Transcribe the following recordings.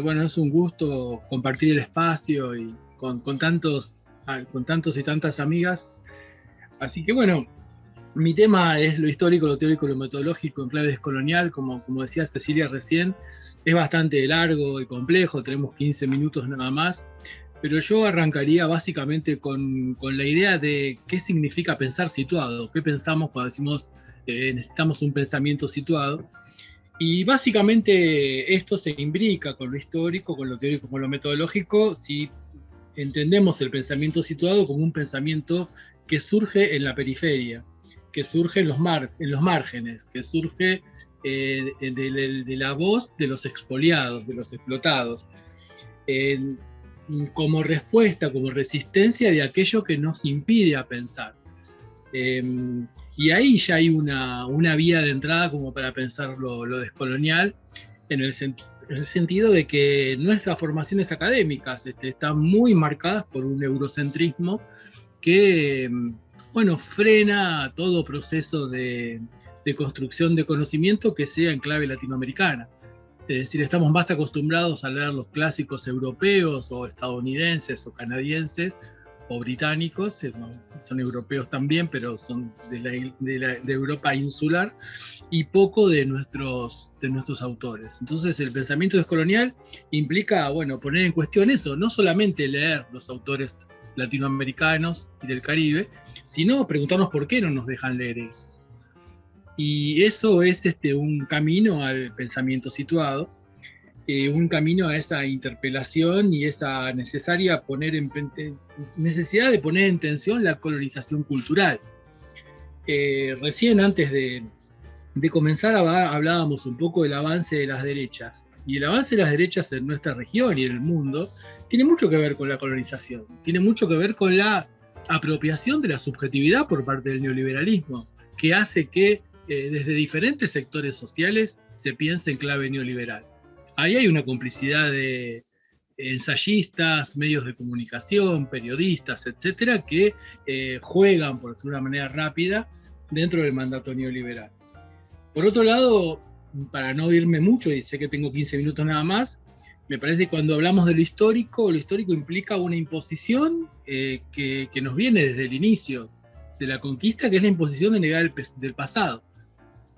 Bueno, es un gusto compartir el espacio y con tantos y tantas amigas. Así que bueno, mi tema es lo histórico, lo teórico, lo metodológico en clave descolonial, como decía Cecilia recién. Es bastante largo y complejo, tenemos 15 minutos nada más, pero yo arrancaría básicamente con la idea de qué significa pensar situado, qué pensamos cuando decimos necesitamos un pensamiento situado. Y básicamente esto se imbrica con lo histórico, con lo teórico, con lo metodológico, si entendemos el pensamiento situado como un pensamiento que surge en la periferia, que surge en los márgenes, que surge de la voz de los expoliados, de los explotados, eh, como respuesta, como resistencia de aquello que nos impide a pensar. Eh, y ahí ya hay una vía de entrada como para pensar lo descolonial, en el sentido de que nuestras formaciones académicas están muy marcadas por un eurocentrismo que, bueno, frena todo proceso de construcción de conocimiento que sea en clave latinoamericana. Es decir, estamos más acostumbrados a leer los clásicos europeos o estadounidenses o canadienses o británicos, son europeos también, pero son de Europa insular, y poco de nuestros autores. Entonces el pensamiento descolonial implica, bueno, poner en cuestión eso, no solamente leer los autores latinoamericanos y del Caribe, sino preguntarnos por qué no nos dejan leer eso. Y eso es un camino al pensamiento situado, un camino a esa interpelación y esa necesidad de poner en tensión la colonización cultural. Recién antes de comenzar hablábamos un poco del avance de las derechas. Y el avance de las derechas en nuestra región y en el mundo tiene mucho que ver con la colonización, tiene mucho que ver con la apropiación de la subjetividad por parte del neoliberalismo, que hace que desde diferentes sectores sociales se piense en clave neoliberal. Ahí hay una complicidad de ensayistas, medios de comunicación, periodistas, etcétera, que juegan, por decirlo de una manera rápida, dentro del mandato neoliberal. Por otro lado, para no irme mucho, y sé que tengo 15 minutos nada más, me parece que cuando hablamos de lo histórico implica una imposición que nos viene desde el inicio de la conquista, que es la imposición de negar del pasado.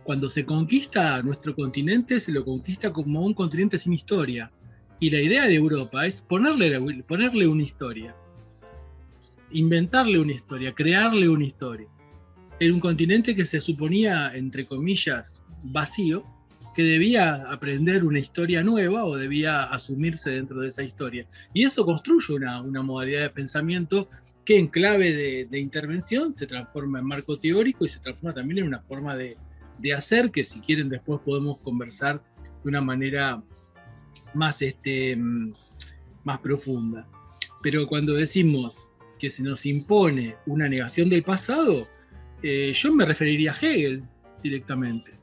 Cuando se conquista nuestro continente, se lo conquista como un continente sin historia. Y la idea de Europa es ponerle una historia, inventarle una historia, crearle una historia. Era un continente que se suponía, entre comillas, vacío, que debía aprender una historia nueva o debía asumirse dentro de esa historia. Y eso construye una modalidad de pensamiento que en clave de intervención se transforma en marco teórico y se transforma también en una forma de hacer, que si quieren después podemos conversar de una manera más, más profunda. Pero cuando decimos que se nos impone una negación del pasado, yo me referiría a Hegel directamente.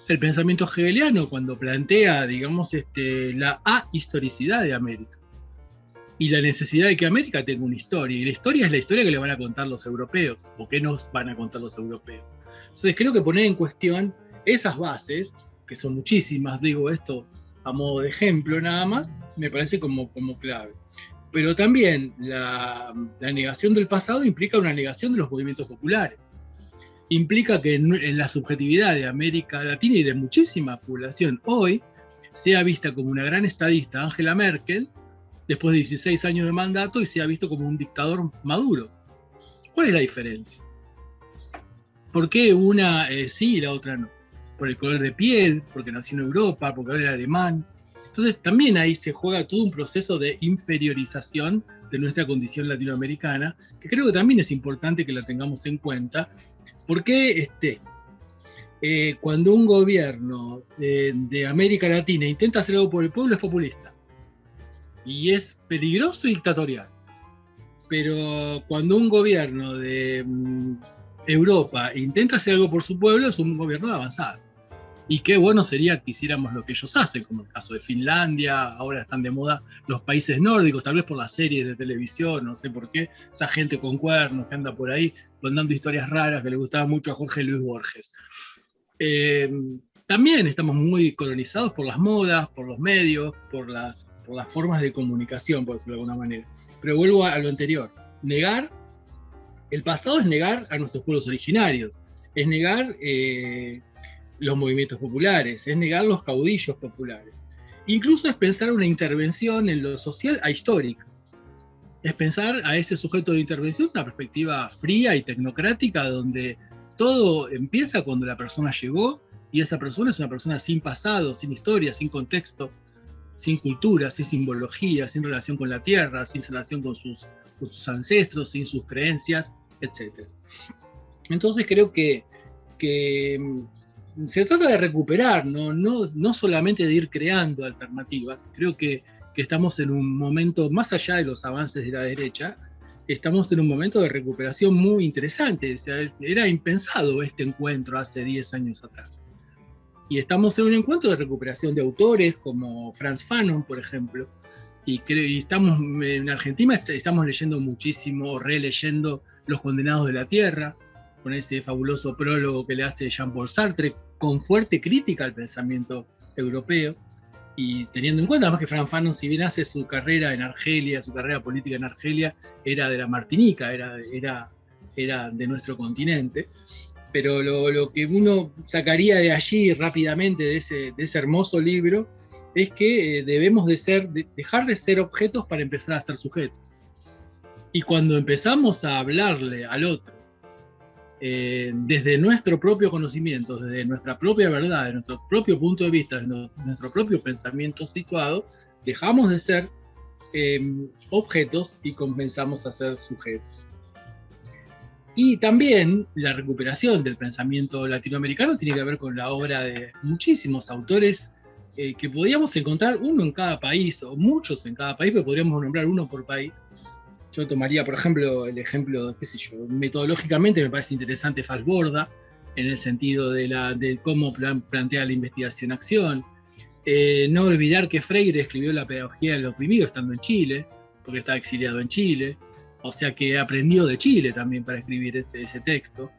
El pensamiento hegeliano cuando plantea, digamos, la ahistoricidad de América y la necesidad de que América tenga una historia. Y la historia es la historia que le van a contar los europeos, o que nos van a contar los europeos. Entonces creo que poner en cuestión esas bases, que son muchísimas, digo esto a modo de ejemplo nada más, me parece como clave. Pero también la negación del pasado implica una negación de los movimientos populares. Implica que en la subjetividad de América Latina y de muchísima población hoy sea vista como una gran estadista Angela Merkel, después de 16 años de mandato, y sea visto como un dictador Maduro. ¿Cuál es la diferencia? ¿Por qué una sí y la otra no? Por el color de piel, porque nació en Europa, porque era alemán. Entonces también ahí se juega todo un proceso de inferiorización de nuestra condición latinoamericana, que creo que también es importante que la tengamos en cuenta, porque cuando un gobierno de América Latina intenta hacer algo por el pueblo, es populista. Y es peligroso y dictatorial. Pero cuando un gobierno de Europa intenta hacer algo por su pueblo, es un gobierno de avanzada. Y qué bueno sería que hiciéramos lo que ellos hacen, como el caso de Finlandia. Ahora están de moda los países nórdicos, tal vez por las series de televisión, no sé por qué, esa gente con cuernos que anda por ahí contando historias raras que le gustaban mucho a Jorge Luis Borges. también estamos muy colonizados por las modas, por los medios, por las formas de comunicación, por decirlo de alguna manera. Pero vuelvo a lo anterior. El pasado es negar a nuestros pueblos originarios, es negar los movimientos populares, es negar los caudillos populares. Incluso es pensar una intervención en lo social ahistórica. Es pensar a ese sujeto de intervención una perspectiva fría y tecnocrática, donde todo empieza cuando la persona llegó, y esa persona es una persona sin pasado, sin historia, sin contexto, sin cultura, sin simbología, sin relación con la tierra, sin relación con sus ancestros, sin sus creencias, etc. Entonces creo que se trata de recuperar, no solamente de ir creando alternativas. Creo que estamos en un momento, más allá de los avances de la derecha, estamos en un momento de recuperación muy interesante. O sea, era impensado este encuentro hace 10 años atrás. Y estamos en un encuentro de recuperación de autores como Frantz Fanon, por ejemplo, y estamos en Argentina estamos leyendo muchísimo, releyendo Los Condenados de la Tierra, con ese fabuloso prólogo que le hace Jean-Paul Sartre, con fuerte crítica al pensamiento europeo, y teniendo en cuenta además que Frantz Fanon, si bien hace su carrera en Argelia, su carrera política en Argelia, era de la Martinica, era de nuestro continente, pero lo que uno sacaría de allí rápidamente, de ese hermoso libro, es que debemos dejar de ser objetos para empezar a ser sujetos. Y cuando empezamos a hablarle al otro, desde nuestro propio conocimiento, desde nuestra propia verdad, de nuestro propio punto de vista, de nuestro propio pensamiento situado, dejamos de ser objetos y comenzamos a ser sujetos. Y también la recuperación del pensamiento latinoamericano tiene que ver con la obra de muchísimos autores que podíamos encontrar uno en cada país, o muchos en cada país, pero podríamos nombrar uno por país. Yo tomaría, por ejemplo, el ejemplo, qué sé yo, metodológicamente me parece interesante Falsborda, en el sentido de cómo plantea la investigación-acción. No olvidar que Freire escribió La pedagogía del oprimido estando en Chile, porque estaba exiliado en Chile, o sea que aprendió de Chile también para escribir ese texto,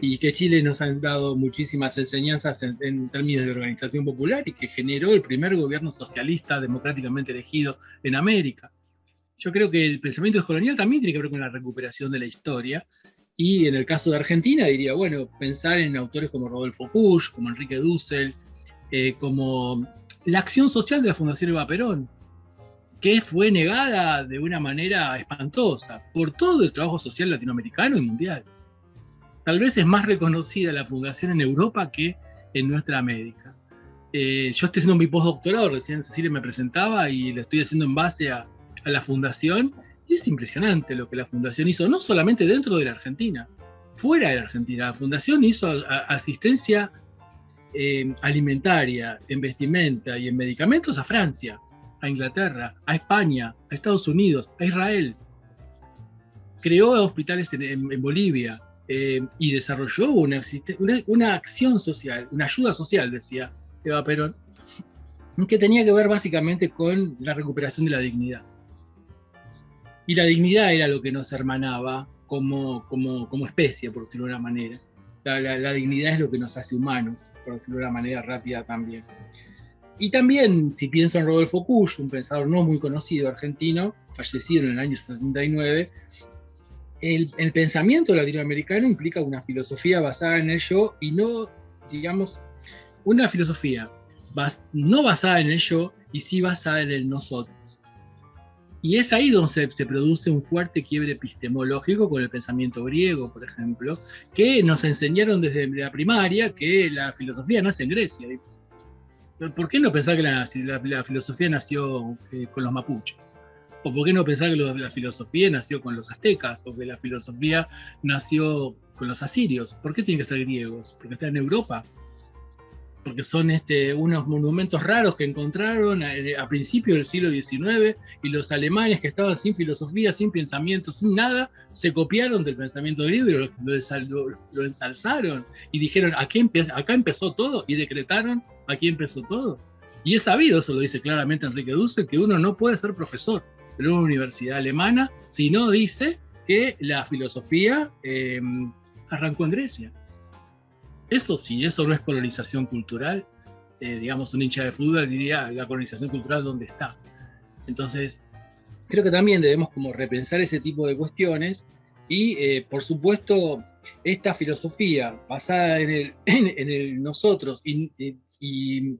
y que Chile nos ha dado muchísimas enseñanzas en términos de organización popular, y que generó el primer gobierno socialista democráticamente elegido en América. Yo creo que el pensamiento descolonial también tiene que ver con la recuperación de la historia, y en el caso de Argentina diría, bueno, pensar en autores como Rodolfo Pusch, como Enrique Dussel, como la acción social de la Fundación Eva Perón, que fue negada de una manera espantosa por todo el trabajo social latinoamericano y mundial. Tal vez es más reconocida la fundación en Europa que en nuestra América. Yo estoy haciendo mi postdoctorado, recién Cecilia me presentaba, y lo estoy haciendo en base a la fundación, y es impresionante lo que la fundación hizo, no solamente dentro de la Argentina, fuera de la Argentina. La fundación hizo asistencia alimentaria, en vestimenta y en medicamentos a Francia, a Inglaterra, a España, a Estados Unidos, a Israel. Creó hospitales en Bolivia, y desarrolló una acción social, una ayuda social, decía Eva Perón, que tenía que ver básicamente con la recuperación de la dignidad. Y la dignidad era lo que nos hermanaba como especie, por decirlo de una manera. La dignidad es lo que nos hace humanos, por decirlo de una manera rápida también. Y también, si pienso en Rodolfo Pusch, un pensador no muy conocido argentino, fallecido en el año 79, el pensamiento latinoamericano implica una filosofía basada en el yo, y no, digamos, una filosofía no basada en el yo, y sí basada en el nosotros. Y es ahí donde se produce un fuerte quiebre epistemológico con el pensamiento griego, por ejemplo, que nos enseñaron desde la primaria que la filosofía nace en Grecia. ¿Por qué no pensar que la filosofía nació con los mapuches? ¿O por qué no pensar que la filosofía nació con los aztecas? ¿O que la filosofía nació con los asirios? ¿Por qué tienen que ser griegos? ¿Porque están en Europa? Porque son unos monumentos raros que encontraron a principios del siglo XIX, y los alemanes, que estaban sin filosofía, sin pensamiento, sin nada, se copiaron del pensamiento griego y lo ensalzaron y dijeron, acá empezó todo, y decretaron, aquí empezó todo. Y es sabido, eso lo dice claramente Enrique Dussel, que uno no puede ser profesor de una universidad alemana si no dice que la filosofía arrancó en Grecia. Eso sí, eso no es colonización cultural. Digamos, un hincha de fútbol diría, la colonización cultural, ¿dónde está? Entonces, creo que también debemos como repensar ese tipo de cuestiones y, por supuesto, esta filosofía basada en el nosotros y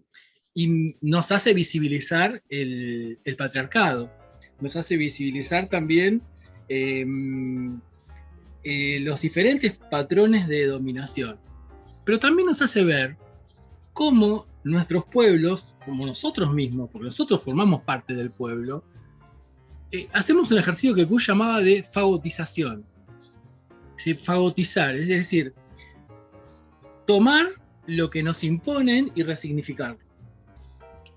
nos hace visibilizar el patriarcado, nos hace visibilizar también eh, los diferentes patrones de dominación, pero también nos hace ver cómo nuestros pueblos, como nosotros mismos, porque nosotros formamos parte del pueblo, hacemos un ejercicio que Kuhn llamaba de fagotización. ¿Sí? Fagotizar, es decir, tomar lo que nos imponen y resignificarlo.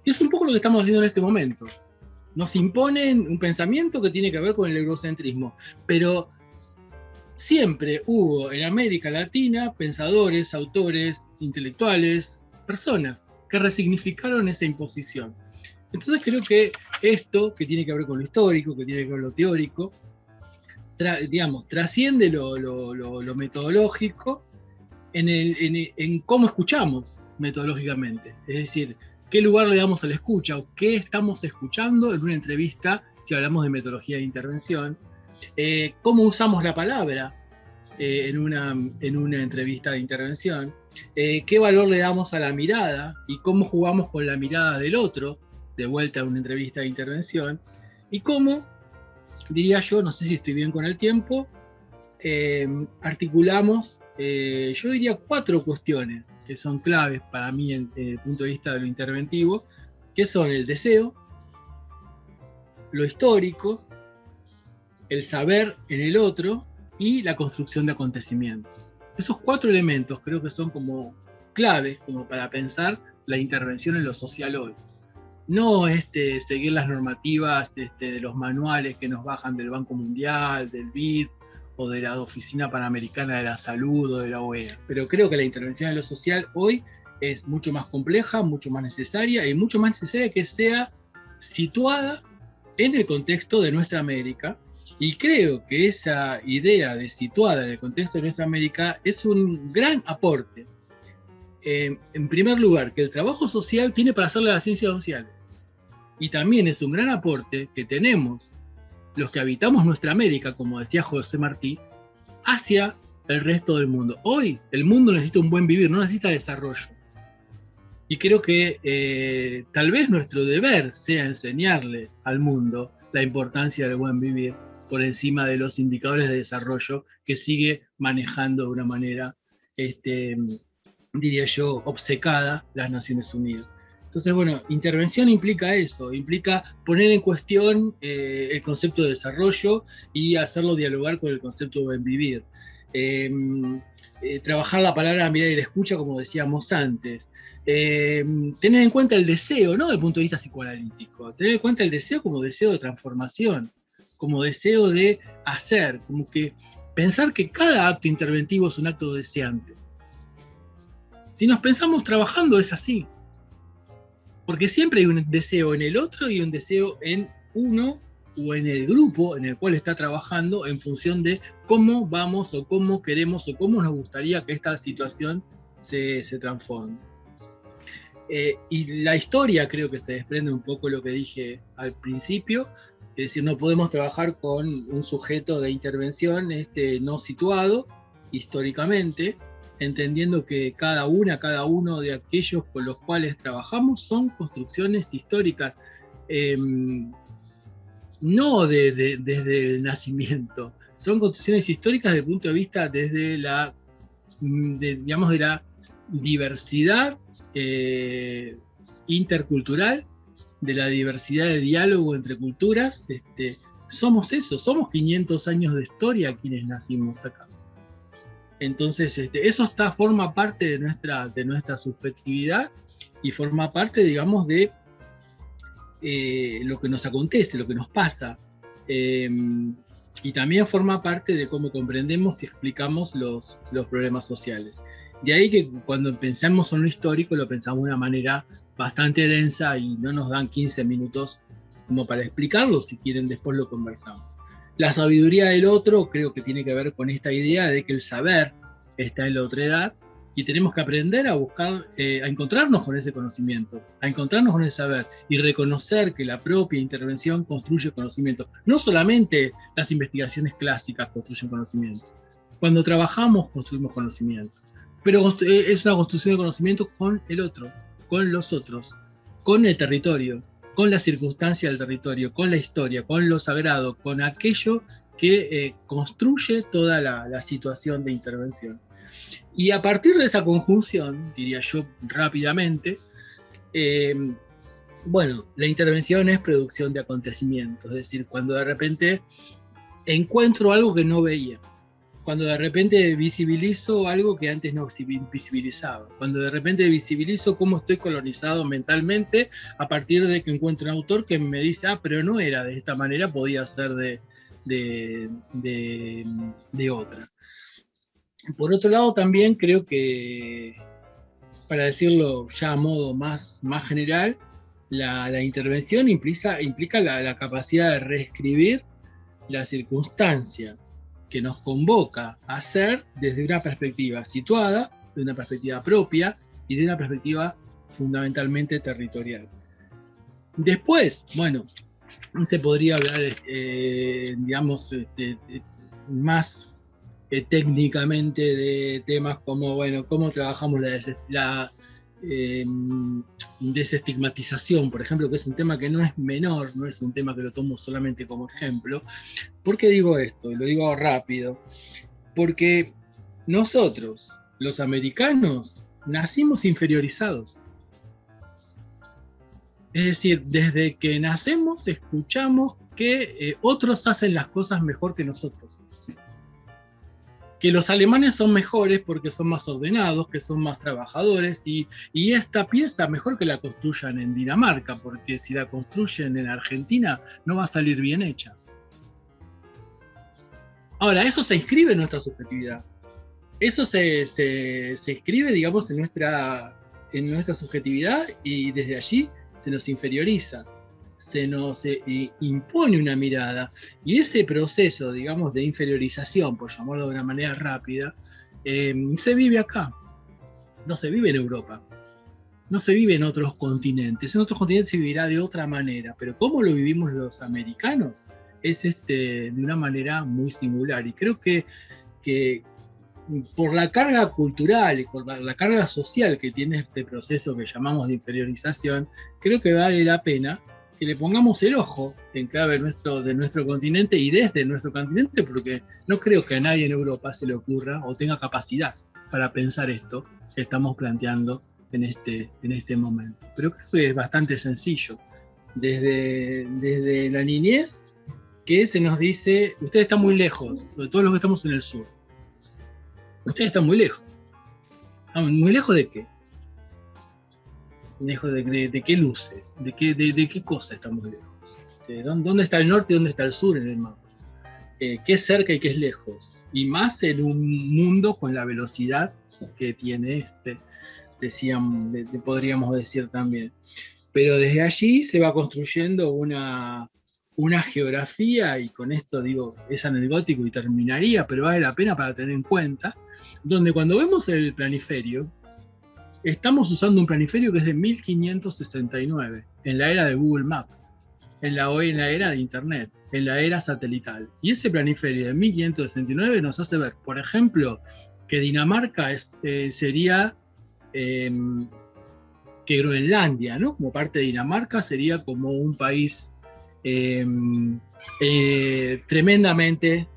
Y es un poco lo que estamos haciendo en este momento. Nos imponen un pensamiento que tiene que ver con el eurocentrismo, pero siempre hubo en América Latina pensadores, autores, intelectuales, personas que resignificaron esa imposición. Entonces creo que esto, que tiene que ver con lo histórico, que tiene que ver con lo teórico, digamos, trasciende lo metodológico en cómo escuchamos metodológicamente. Es decir, qué lugar le damos a la escucha o qué estamos escuchando en una entrevista, si hablamos de metodología de intervención, cómo usamos la palabra en una entrevista de intervención, qué valor le damos a la mirada y cómo jugamos con la mirada del otro, de vuelta a una entrevista de intervención, y cómo, diría yo, no sé si estoy bien con el tiempo, articulamos, yo diría 4 cuestiones que son claves para mí desde el punto de vista de lo interventivo, que son el deseo, lo histórico, el saber en el otro y la construcción de acontecimientos. Esos 4 elementos creo que son como claves como para pensar la intervención en lo social hoy. No seguir las normativas de los manuales que nos bajan del Banco Mundial, del BID o de la Oficina Panamericana de la Salud o de la OEA. Pero creo que la intervención en lo social hoy es mucho más compleja, mucho más necesaria y mucho más necesaria que sea situada en el contexto de nuestra América. Y creo que esa idea de situada en el contexto de nuestra América es un gran aporte. En primer lugar, que el trabajo social tiene para hacerle a las ciencias sociales. Y también es un gran aporte que tenemos los que habitamos nuestra América, como decía José Martí, hacia el resto del mundo. Hoy el mundo necesita un buen vivir, no necesita desarrollo. Y creo que tal vez nuestro deber sea enseñarle al mundo la importancia del buen vivir por encima de los indicadores de desarrollo que sigue manejando de una manera diría yo, obcecada las Naciones Unidas. Entonces, bueno, intervención implica eso, implica poner en cuestión el concepto de desarrollo y hacerlo dialogar con el concepto de buen vivir. Trabajar la palabra, la mirada y la escucha, como decíamos antes. Tener en cuenta el deseo, no desde el punto de vista psicoanalítico, tener en cuenta el deseo como deseo de transformación, como deseo de hacer, como que pensar que cada acto interventivo es un acto deseante. Si nos pensamos trabajando es así, porque siempre hay un deseo en el otro y un deseo en uno o en el grupo en el cual está trabajando en función de cómo vamos o cómo queremos o cómo nos gustaría que esta situación se transforme. Y la historia creo que se desprende un poco lo que dije al principio, es decir, no podemos trabajar con un sujeto de intervención no situado históricamente, entendiendo que cada uno de aquellos con los cuales trabajamos son construcciones históricas, no desde el nacimiento, son construcciones históricas desde el punto de vista desde digamos, de la diversidad intercultural, de la diversidad de diálogo entre culturas. Somos eso, somos 500 años de historia quienes nacimos acá. Entonces, eso forma parte de nuestra subjetividad y forma parte, digamos, de lo que nos acontece, lo que nos pasa. Y también forma parte de cómo comprendemos y explicamos los problemas sociales. De ahí que cuando pensamos en lo histórico, lo pensamos de una manera bastante densa y no nos dan 15 minutos como para explicarlo. Si quieren, después lo conversamos. La sabiduría del otro creo que tiene que ver con esta idea de que el saber está en la otredad Y tenemos que aprender a buscar, a encontrarnos con ese conocimiento, a encontrarnos con ese saber y reconocer que la propia intervención construye conocimiento. No solamente las investigaciones clásicas construyen conocimiento. Cuando trabajamos construimos conocimiento. Pero es una construcción de conocimiento con el otro, con los otros, con el territorio, con la circunstancia del territorio, con la historia, con lo sagrado, con aquello que construye toda la situación de intervención. Y a partir de esa conjunción, diría yo rápidamente, bueno, la intervención es producción de acontecimientos, es decir, cuando de repente encuentro algo que no veía, cuando de repente visibilizo algo que antes no visibilizaba, cuando de repente visibilizo cómo estoy colonizado mentalmente a partir de que encuentro un autor que me dice, pero no era de esta manera, podía ser de otra. Por otro lado, también creo que, para decirlo ya a modo más general, la intervención implica la capacidad de reescribir la circunstancia que nos convoca a hacer desde una perspectiva situada, de una perspectiva propia y de una perspectiva fundamentalmente territorial. Después, bueno, se podría hablar, digamos, más técnicamente de temas como, bueno, cómo trabajamos la desestigmatización, por ejemplo, que es un tema que no es menor, no es un tema que lo tomo solamente como ejemplo. ¿Por qué digo esto? Y lo digo rápido. Porque nosotros, los americanos, nacimos inferiorizados. Es decir, desde que nacemos escuchamos que otros hacen las cosas mejor que nosotros. Que los alemanes son mejores porque son más ordenados, que son más trabajadores, y esta pieza mejor que la construyan en Dinamarca, porque si la construyen en Argentina no va a salir bien hecha. Ahora, eso se inscribe en nuestra subjetividad. Eso se inscribe, digamos, en nuestra subjetividad, y desde allí se nos inferioriza, se nos impone una mirada, y ese proceso, digamos, de inferiorización, por llamarlo de una manera rápida, se vive acá, no se vive en Europa, no se vive en otros continentes. En otros continentes se vivirá de otra manera, pero cómo lo vivimos los americanos es de una manera muy singular, y creo que por la carga cultural y por la carga social que tiene este proceso que llamamos de inferiorización, creo que vale la pena que le pongamos el ojo en clave de nuestro continente y desde nuestro continente, porque no creo que a nadie en Europa se le ocurra o tenga capacidad para pensar esto que estamos planteando en este momento. Pero creo que es bastante sencillo. Desde la niñez, que se nos dice, ustedes están muy lejos, sobre todo los que estamos en el sur. Ustedes están muy lejos. ¿Muy lejos de qué? ¿Lejos de qué luces? ¿De qué cosa estamos lejos? ¿Dónde está el norte y dónde está el sur en el mapa? ¿Qué es cerca y qué es lejos? Y más en un mundo con la velocidad que tiene podríamos decir también. Pero desde allí se va construyendo una geografía, y con esto digo, es anecdótico y terminaría, pero vale la pena para tener en cuenta, donde cuando vemos el planiferio, estamos usando un planiferio que es de 1569, en la era de Google Maps, en la era de Internet, en la era satelital. Y ese planiferio de 1569 nos hace ver, por ejemplo, que Dinamarca sería que Groenlandia, ¿no? Como parte de Dinamarca, sería como un país tremendamente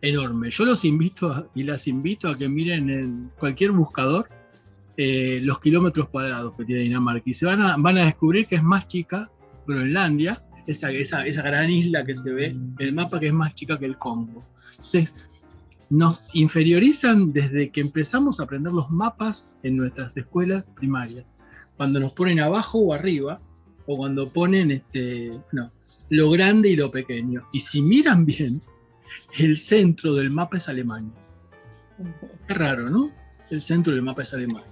enorme. Yo los invito y las invito a que miren en cualquier buscador los kilómetros cuadrados que tiene Dinamarca, y van a descubrir que es más chica Groenlandia, esa gran isla que se ve en el mapa, que es más chica que el Congo. Entonces, nos inferiorizan desde que empezamos a aprender los mapas en nuestras escuelas primarias, cuando nos ponen abajo o arriba, o cuando ponen lo grande y lo pequeño. Y si miran bien, el centro del mapa es Alemania. Es raro, ¿no? El centro del mapa es Alemania.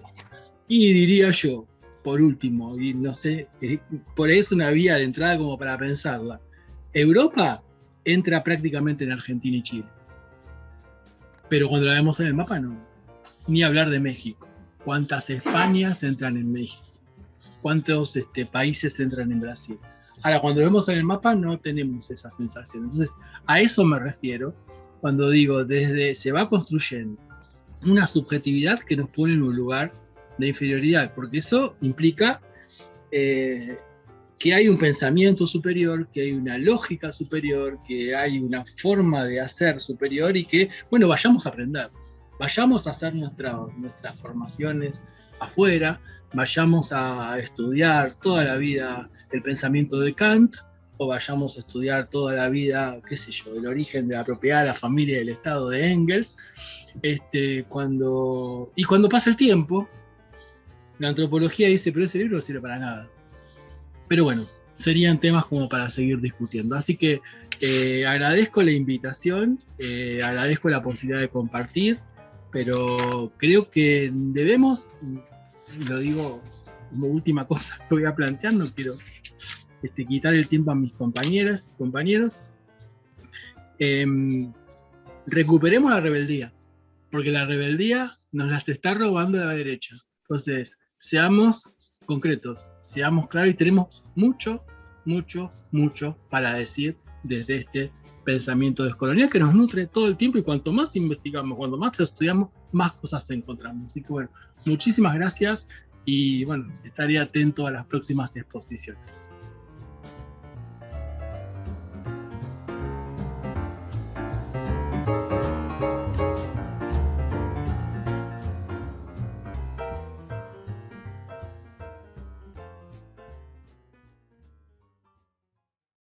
Y diría yo, por último, y no sé, por ahí es una vía de entrada como para pensarla, Europa entra prácticamente en Argentina y Chile. Pero cuando la vemos en el mapa, no. Ni hablar de México. cuántas Españas entran en México, cuántos países entran en Brasil. Ahora, cuando lo vemos en el mapa no tenemos esa sensación. Entonces, a eso me refiero cuando digo, se va construyendo una subjetividad que nos pone en un lugar de inferioridad, porque eso implica que hay un pensamiento superior, que hay una lógica superior, que hay una forma de hacer superior y que, bueno, vayamos a aprender, vayamos a hacer nuestras formaciones afuera, vayamos a estudiar toda la vida el pensamiento de Kant, o vayamos a estudiar toda la vida, qué sé yo, el origen de la propiedad, la familia y el Estado de Engels. Cuando pasa el tiempo, la antropología dice, pero ese libro no sirve para nada. Pero bueno, serían temas como para seguir discutiendo. Así que agradezco la invitación, agradezco la posibilidad de compartir, pero creo que debemos, lo digo como última cosa que voy a plantear, no quiero quitar el tiempo a mis compañeras y compañeros, recuperemos la rebeldía, porque la rebeldía nos las está robando la derecha. Entonces, seamos concretos, seamos claros y tenemos mucho, mucho, mucho para decir desde este pensamiento descolonial que nos nutre todo el tiempo y cuanto más investigamos, cuanto más estudiamos, más cosas encontramos. Así que bueno, muchísimas gracias y bueno, estaré atento a las próximas exposiciones.